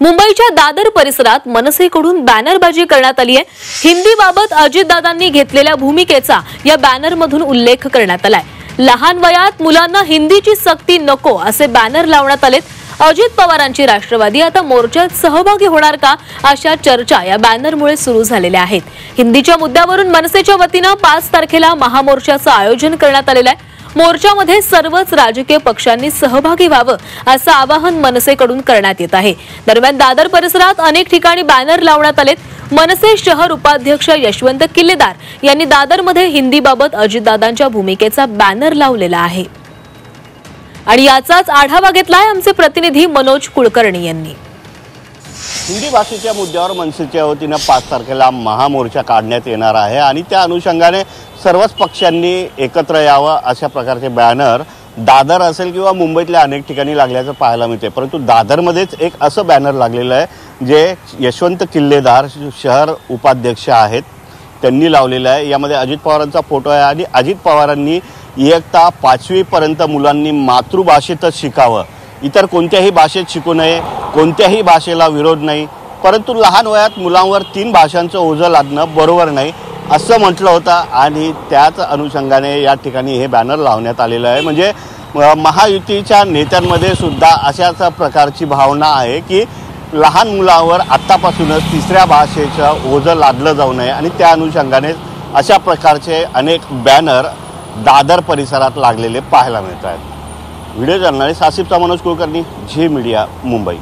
मुंबईच्या दादर परिसरात मनसेकडून बॅनरबाजी करण्यात आली आहे। हिंदीबाबत अजितदादांनी घेतलेल्या भूमिकेचा या बॅनरमधून उल्लेख करण्यात आलाय। लहान वयात मुलांना हिंदीची सक्ती नको असे बॅनर लावण्यात आलेत। अजित पवारांची राष्ट्रवादी आता मोर्चात सहभागी होणार का अशा चर्चा या बॅनरमुळे सुरू झालेल्या आहेत। हिंदीच्या मुद्द्यावरून मनसेच्या वतीने 5 तारखेला महामोर्चाचं आयोजन करण्यात आलेलं आहे। मोर्चामध्ये सर्वच राजकीय पक्षांनी सहभागी व्हावं असं आवाहन मनसेकडून करण्यात येत आहे। दरम्यान दादर परिसरात अनेक ठिकाणी बॅनर लावण्यात आलेत। मनसे शहर उपाध्यक्ष यशवंत किल्लेदार यांनी दादरमध्ये हिंदीबाबत अजितदादांच्या भूमिकेचा बॅनर लावलेला आहे आणि याचाच आढावा घेतलाय आमचे प्रतिनिधी मनोज कुलकर्णी यांनी। हिंदी भाषेच्या मुद्द्यावर मनसेच्या वतीने 5 तारखेला महामोर्चा काढण्यात येणार आहे आणि त्या अनुषंगाने सर्वच पक्षांनी एकत्र यावं अशा प्रकारचे बॅनर दादर असेल किंवा मुंबईतल्या अनेक ठिकाणी लागल्याचं पाहायला मिळते। परंतु दादरमध्येच एक असं बॅनर लागलेलं आहे जे यशवंत किल्लेदार शहर उपाध्यक्ष आहेत त्यांनी लावलेलं आहे। यामध्ये अजित पवारांचा फोटो आहे आणि अजित पवारांनी इयत्ता 5वी पर्यंत मुलांनी मातृभाषेतच शिकावं, इतर कोणत्याही भाषेत शिकू नये, कोणत्याही भाषेला विरोध नाही, परंतु लहान वयात मुलांवर 3 भाषांचं ओझं लादणं बरोबर नाही असं म्हटलं होतं आणि त्याच अनुषंगाने या ठिकाणी हे बॅनर लावण्यात आलेलं आहे। म्हणजे महायुतीच्या नेत्यांमध्ये सुद्धा अशाच प्रकारची भावना आहे की लहान मुलांवर आत्तापासूनच 3ऱ्या भाषेचं ओझं लादलं जाऊ नये आणि त्या अनुषंगाने अशा प्रकारचे अनेक बॅनर दादर परिसरात लागलेले पाहायला मिळत आहेत। Video journalist Asif Manoj Kulkarni, Zee Media, Mumbai.